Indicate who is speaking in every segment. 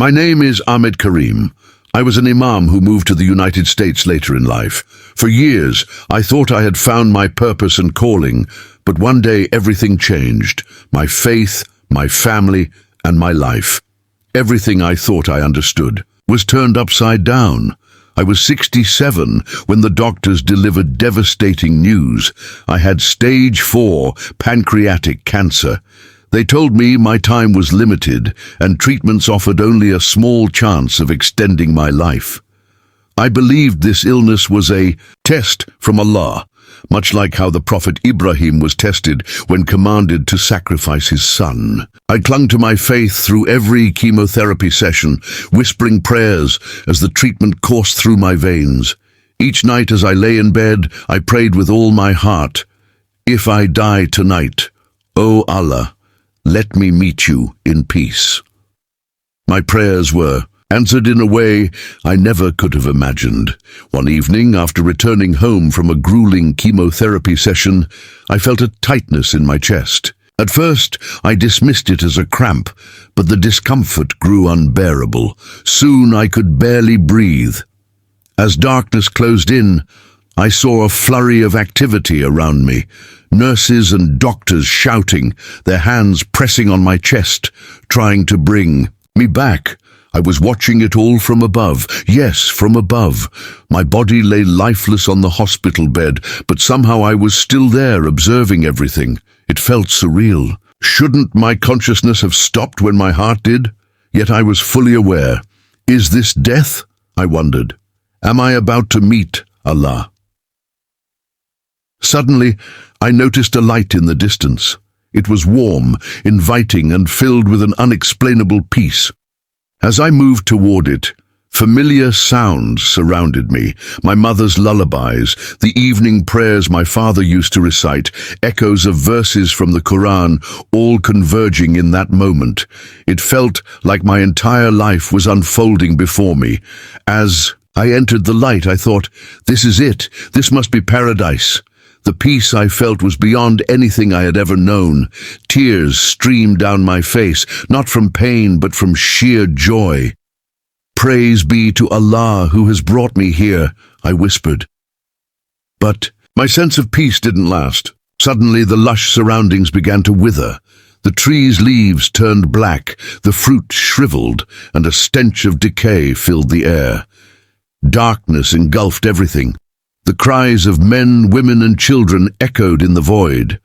Speaker 1: My name is Ahmed Karim. I was an imam who moved to the United States later in life. For years, I thought I had found my purpose and calling, but one day everything changed. My faith, my family, and my life. Everything I thought I understood was turned upside down. I was 67 when the doctors delivered devastating news. I had stage 4 pancreatic cancer. They told me my time was limited and treatments offered only a small chance of extending my life. I believed this illness was a test from Allah, much like how the Prophet Ibrahim was tested when commanded to sacrifice his son. I clung to my faith through every chemotherapy session, whispering prayers as the treatment coursed through my veins. Each night as I lay in bed, I prayed with all my heart, "If I die tonight, O Allah, let me meet you in peace." My prayers were answered in a way I never could have imagined. One evening, after returning home from a grueling chemotherapy session, I felt a tightness in my chest. At first, I dismissed it as a cramp, but the discomfort grew unbearable. Soon I could barely breathe. As darkness closed in, I saw a flurry of activity around me. Nurses and doctors shouting, their hands pressing on my chest, trying to bring me back. I was watching it all from above. Yes, from above. My body lay lifeless on the hospital bed, but somehow I was still there, observing everything. It felt surreal. Shouldn't my consciousness have stopped when my heart did? Yet I was fully aware. Is this death? I wondered. Am I about to meet Allah? Suddenly, I noticed a light in the distance. It was warm, inviting, and filled with an unexplainable peace. As I moved toward it, familiar sounds surrounded me. My mother's lullabies, the evening prayers my father used to recite, echoes of verses from the Quran, all converging in that moment. It felt like my entire life was unfolding before me. As I entered the light, I thought, this is it. This must be paradise. The peace I felt was beyond anything I had ever known. Tears streamed down my face, not from pain but from sheer joy. "Praise be to Allah who has brought me here," I whispered. But my sense of peace didn't last. Suddenly the lush surroundings began to wither. The trees' leaves turned black, the fruit shriveled, and a stench of decay filled the air. Darkness engulfed everything. The cries of men, women, and children echoed in the void.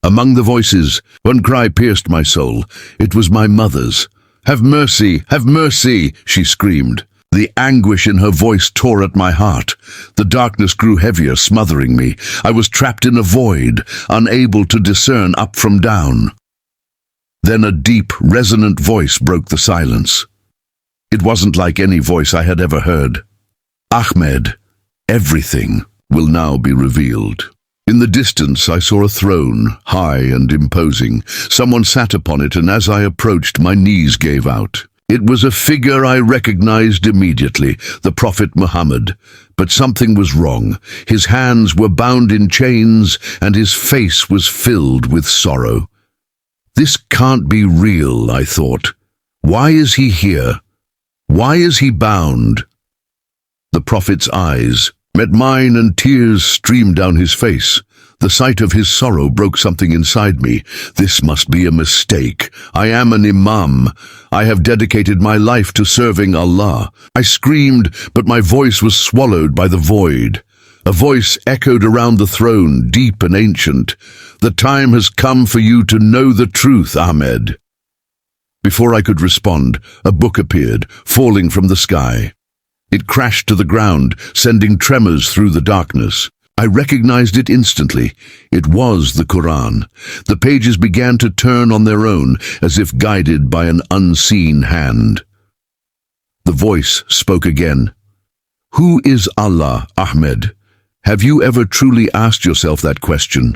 Speaker 1: Among the voices, one cry pierced my soul. It was my mother's. "Have mercy! Have mercy!" she screamed. The anguish in her voice tore at my heart. The darkness grew heavier, smothering me. I was trapped in a void, unable to discern up from down. Then a deep, resonant voice broke the silence. It wasn't like any voice I had ever heard. "Ahmed, everything will now be revealed." In the distance, I saw a throne, high and imposing. Someone sat upon it, and as I approached, my knees gave out. It was a figure I recognized immediately, the Prophet Muhammad. But something was wrong. His hands were bound in chains, and his face was filled with sorrow. This can't be real, I thought. Why is he here? Why is he bound? The Prophet's eyes met mine, and tears streamed down his face. The sight of his sorrow broke something inside me. This must be a mistake. I am an imam. I have dedicated my life to serving Allah. I screamed, but my voice was swallowed by the void. A voice echoed around the throne, deep and ancient. "The time has come for you to know the truth, Ahmed." Before I could respond, a book appeared, falling from the sky. It crashed to the ground, sending tremors through the darkness. I recognized it instantly. It was the Quran. The pages began to turn on their own, as if guided by an unseen hand. The voice spoke again. "Who is Allah, Ahmed? Have you ever truly asked yourself that question?"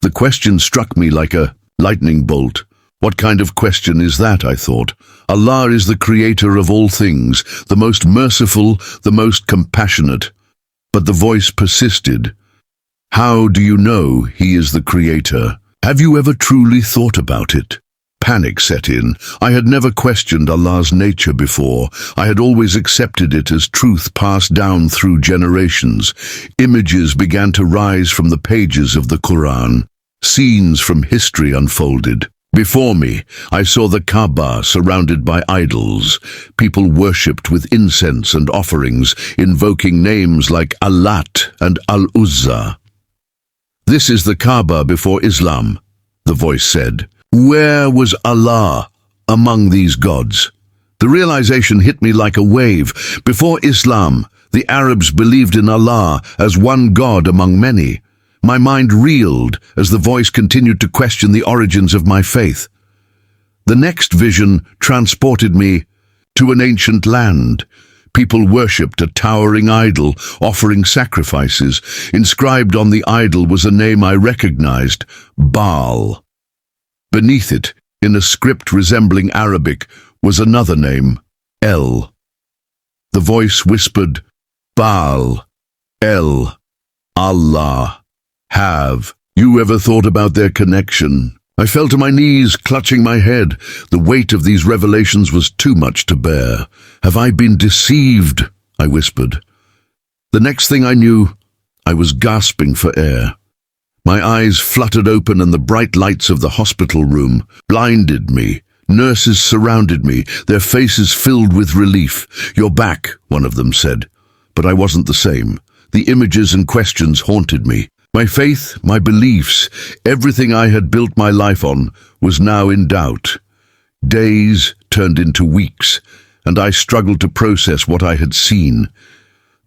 Speaker 1: The question struck me like a lightning bolt. What kind of question is that, I thought. Allah is the creator of all things, the most merciful, the most compassionate. But the voice persisted. How do you know he is the creator? Have you ever truly thought about it? Panic set in. I had never questioned Allah's nature before. I had always accepted it as truth passed down through generations. Images began to rise from the pages of the Quran. Scenes from history unfolded. Before me, I saw the Kaaba surrounded by idols. People worshipped with incense and offerings, invoking names like Allat and Al-Uzza. "This is the Kaaba before Islam," the voice said. Where was Allah among these gods? The realization hit me like a wave. Before Islam, the Arabs believed in Allah as one God among many. My mind reeled as the voice continued to question the origins of my faith. The next vision transported me to an ancient land. People worshipped a towering idol, offering sacrifices. Inscribed on the idol was a name I recognized, Baal. Beneath it, in a script resembling Arabic, was another name, El. The voice whispered, Baal, El, Allah. Have you ever thought about their connection? I fell to my knees, clutching my head. The weight of these revelations was too much to bear. Have I been deceived? I whispered. The next thing I knew, I was gasping for air. My eyes fluttered open and the bright lights of the hospital room blinded me. Nurses surrounded me, their faces filled with relief. You're back, one of them said. But I wasn't the same. The images and questions haunted me. My faith, my beliefs, everything I had built my life on was now in doubt. Days turned into weeks, and I struggled to process what I had seen.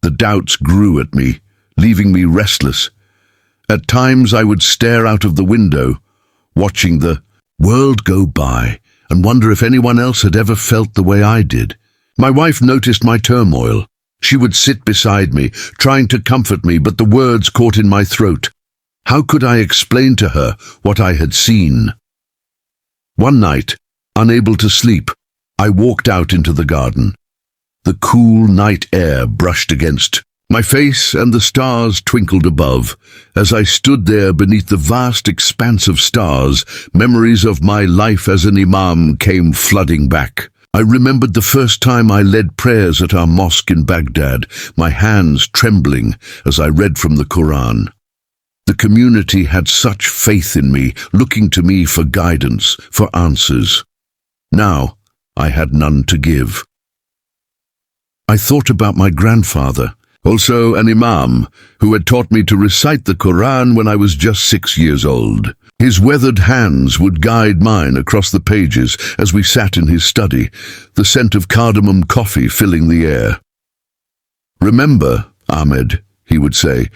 Speaker 1: The doubts grew at me, leaving me restless. At times I would stare out of the window, watching the world go by, and wonder if anyone else had ever felt the way I did. My wife noticed my turmoil. She would sit beside me, trying to comfort me, but the words caught in my throat. How could I explain to her what I had seen? One night, unable to sleep, I walked out into the garden. The cool night air brushed against my face and the stars twinkled above. As I stood there beneath the vast expanse of stars, memories of my life as an imam came flooding back. I remembered the first time I led prayers at our mosque in Baghdad, my hands trembling as I read from the Quran. The community had such faith in me, looking to me for guidance, for answers. Now, I had none to give. I thought about my grandfather, also an imam, who had taught me to recite the Quran when I was just 6 years old. His weathered hands would guide mine across the pages as we sat in his study, the scent of cardamom coffee filling the air. Remember, Ahmed, he would say,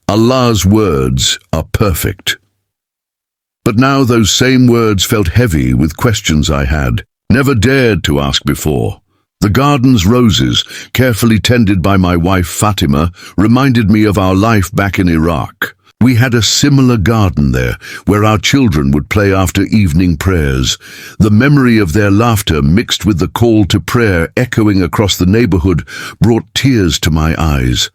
Speaker 1: Allah's words are perfect. But now those same words felt heavy with questions I had never dared to ask before. The garden's roses, carefully tended by my wife Fatima, reminded me of our life back in Iraq. We had a similar garden there, where our children would play after evening prayers. The memory of their laughter mixed with the call to prayer echoing across the neighborhood brought tears to my eyes.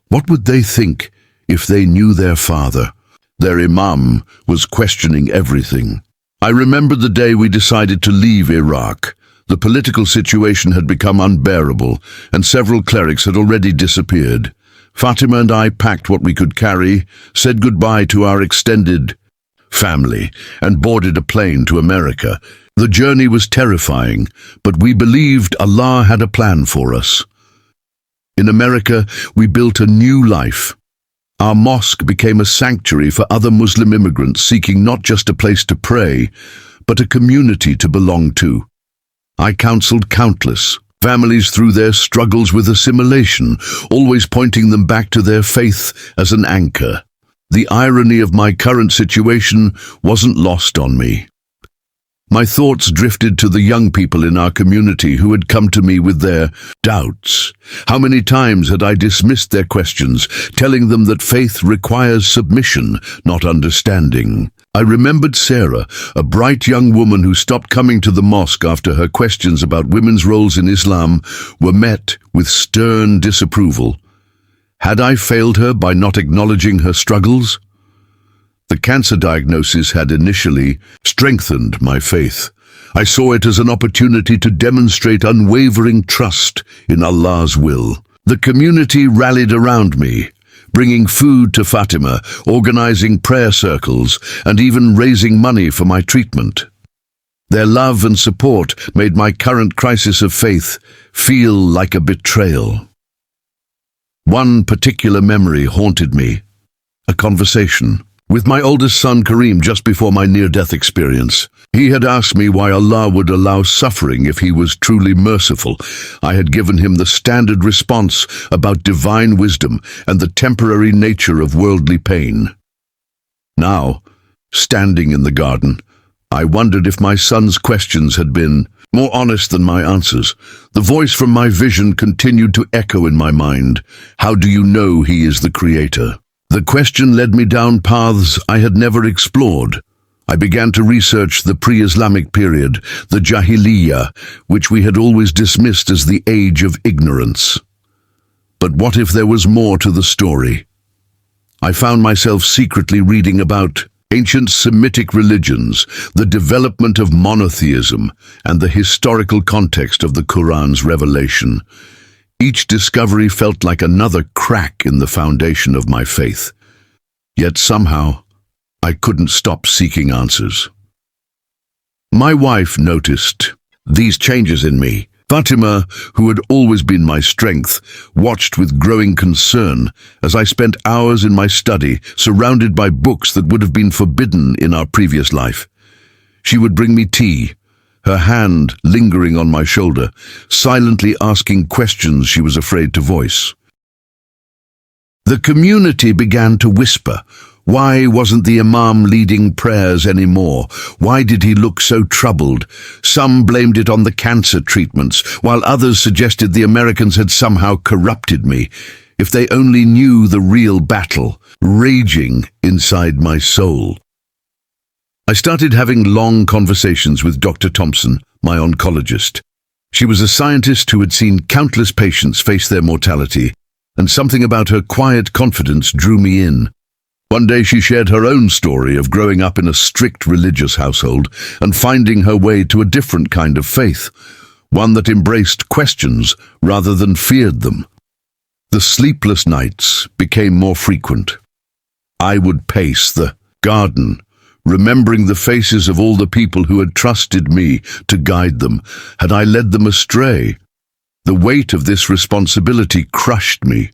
Speaker 1: What would they think if they knew their father? Their imam was questioning everything. I remembered the day we decided to leave Iraq. The political situation had become unbearable, and several clerics had already disappeared. Fatima and I packed what we could carry, said goodbye to our extended family, and boarded a plane to America. The journey was terrifying, but we believed Allah had a plan for us. In America, we built a new life. Our mosque became a sanctuary for other Muslim immigrants seeking not just a place to pray, but a community to belong to. I counseled countless families through their struggles with assimilation, always pointing them back to their faith as an anchor. The irony of my current situation wasn't lost on me. My thoughts drifted to the young people in our community who had come to me with their doubts. How many times had I dismissed their questions, telling them that faith requires submission, not understanding? I remembered Sarah, a bright young woman who stopped coming to the mosque after her questions about women's roles in Islam were met with stern disapproval. Had I failed her by not acknowledging her struggles? The cancer diagnosis had initially strengthened my faith, I saw it as an opportunity to demonstrate unwavering trust in Allah's will. The community rallied around me, bringing food to Fatima, organizing prayer circles, and even raising money for my treatment. Their love and support made my current crisis of faith feel like a betrayal. One particular memory haunted me: a conversation with my oldest son Kareem just before my near-death experience. He had asked me why Allah would allow suffering if He was truly merciful. I had given him the standard response about divine wisdom and the temporary nature of worldly pain. Now, standing in the garden, I wondered if my son's questions had been more honest than my answers. The voice from my vision continued to echo in my mind. How do you know He is the Creator? The question led me down paths I had never explored. I began to research the pre-Islamic period, the Jahiliyyah, which we had always dismissed as the age of ignorance. But what if there was more to the story? I found myself secretly reading about ancient Semitic religions, the development of monotheism, and the historical context of the Quran's revelation. Each discovery felt like another crack in the foundation of my faith. Yet somehow, I couldn't stop seeking answers. My wife noticed these changes in me. Fatima, who had always been my strength, watched with growing concern as I spent hours in my study, surrounded by books that would have been forbidden in our previous life. She would bring me tea, her hand lingering on my shoulder, silently asking questions she was afraid to voice. The community began to whisper. Why wasn't the Imam leading prayers anymore? Why did he look so troubled? Some blamed it on the cancer treatments, while others suggested the Americans had somehow corrupted me. If they only knew the real battle raging inside my soul. I started having long conversations with Dr. Thompson, my oncologist. She was a scientist who had seen countless patients face their mortality, and something about her quiet confidence drew me in. One day she shared her own story of growing up in a strict religious household and finding her way to a different kind of faith, one that embraced questions rather than feared them. The sleepless nights became more frequent. I would pace the garden, remembering the faces of all the people who had trusted me to guide them. Had I led them astray? The weight of this responsibility crushed me.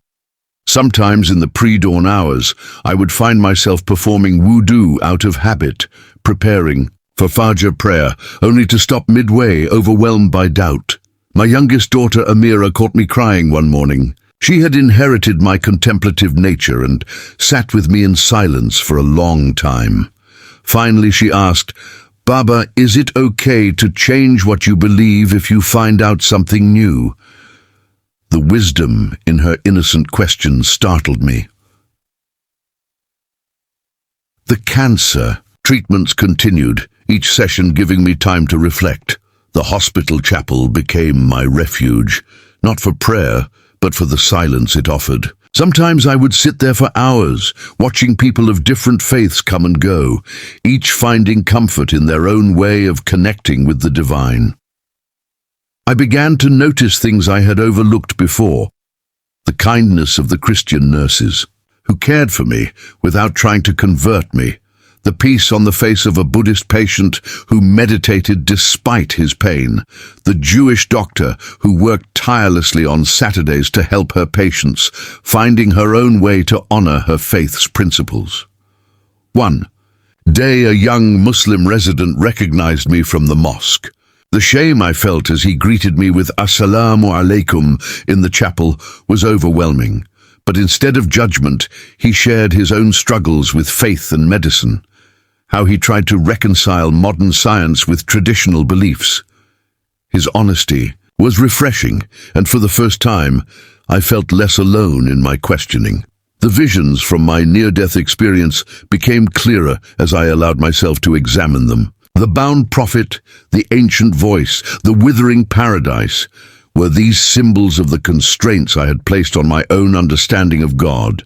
Speaker 1: Sometimes in the pre-dawn hours, I would find myself performing wudu out of habit, preparing for Fajr prayer, only to stop midway, overwhelmed by doubt. My youngest daughter Amira caught me crying one morning. She had inherited my contemplative nature and sat with me in silence for a long time. Finally she asked, "Baba, is it okay to change what you believe if you find out something new?" The wisdom in her innocent question startled me. The cancer treatments continued, each session giving me time to reflect. The hospital chapel became my refuge, not for prayer, but for the silence it offered. Sometimes I would sit there for hours, watching people of different faiths come and go, each finding comfort in their own way of connecting with the divine. I began to notice things I had overlooked before. The kindness of the Christian nurses, who cared for me without trying to convert me. The peace on the face of a Buddhist patient who meditated despite his pain. The Jewish doctor who worked tirelessly on Saturdays to help her patients, finding her own way to honor her faith's principles. One day, a young Muslim resident recognized me from the mosque. The shame I felt as he greeted me with "Assalamu alaikum" in the chapel was overwhelming. But instead of judgment, he shared his own struggles with faith and medicine, how he tried to reconcile modern science with traditional beliefs. His honesty was refreshing, and for the first time, I felt less alone in my questioning. The visions from my near-death experience became clearer as I allowed myself to examine them. The bound prophet, the ancient voice, the withering paradise, were these symbols of the constraints I had placed on my own understanding of God.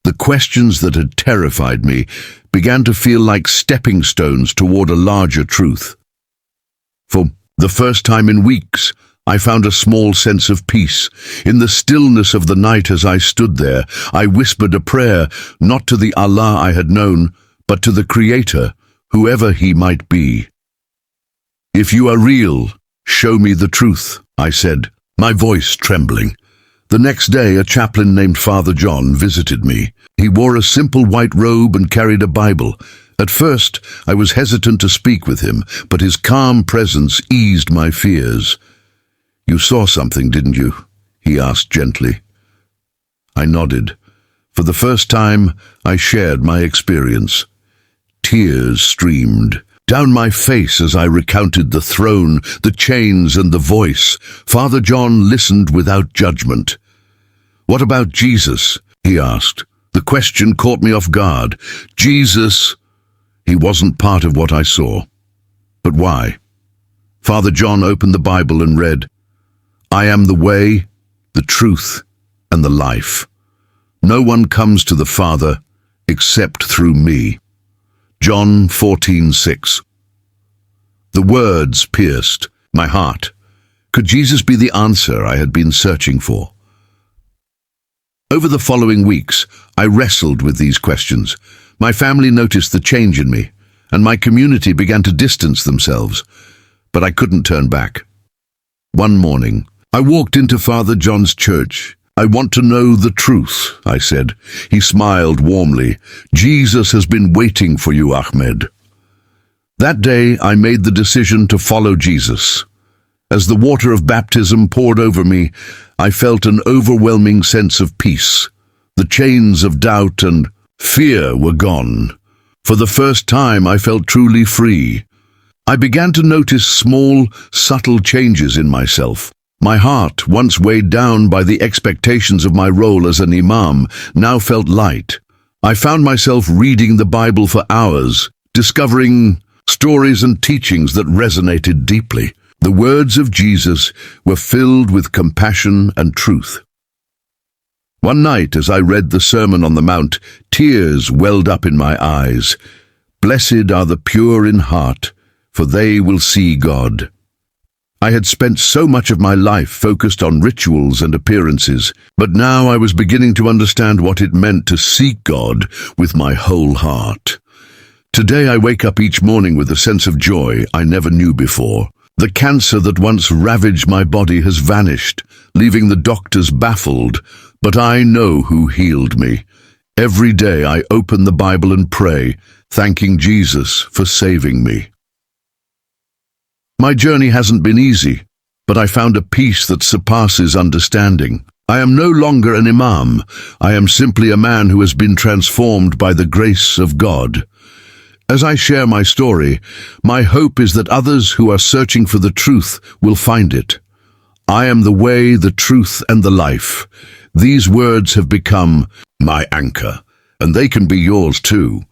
Speaker 1: The questions that had terrified me began to feel like stepping stones toward a larger truth. For the first time in weeks, I found a small sense of peace. In the stillness of the night as I stood there, I whispered a prayer, not to the Allah I had known, but to the Creator, whoever He might be. "If you are real, show me the truth," I said, my voice trembling. The next day, a chaplain named Father John visited me. He wore a simple white robe and carried a Bible. At first, I was hesitant to speak with him, but his calm presence eased my fears. "You saw something, didn't you?" he asked gently. I nodded. For the first time, I shared my experience. Tears streamed down my face as I recounted the throne, the chains, and the voice. Father John listened without judgment. "What about Jesus?" he asked. The question caught me off guard. Jesus, he wasn't part of what I saw. But why? Father John opened the Bible and read, "I am the way, the truth, and the life. No one comes to the Father except through me." John 14:6. The words pierced my heart. Could Jesus be the answer I had been searching for? Over the following weeks, I wrestled with these questions. My family noticed the change in me, and my community began to distance themselves. But I couldn't turn back. One morning, I walked into Father John's church. "I want to know the truth," I said. He smiled warmly. "Jesus has been waiting for you, Ahmed." That day, I made the decision to follow Jesus. As the water of baptism poured over me, I felt an overwhelming sense of peace. The chains of doubt and fear were gone. For the first time, I felt truly free. I began to notice small, subtle changes in myself. My heart, once weighed down by the expectations of my role as an imam, now felt light. I found myself reading the Bible for hours, discovering stories and teachings that resonated deeply. The words of Jesus were filled with compassion and truth. One night, as I read the Sermon on the Mount, tears welled up in my eyes. "Blessed are the pure in heart, for they will see God." I had spent so much of my life focused on rituals and appearances, but now I was beginning to understand what it meant to seek God with my whole heart. Today I wake up each morning with a sense of joy I never knew before. The cancer that once ravaged my body has vanished, leaving the doctors baffled, but I know who healed me. Every day I open the Bible and pray, thanking Jesus for saving me. My journey hasn't been easy, but I found a peace that surpasses understanding. I am no longer an imam. I am simply a man who has been transformed by the grace of God. As I share my story, my hope is that others who are searching for the truth will find it. I am the way, the truth, and the life. These words have become my anchor, and they can be yours too.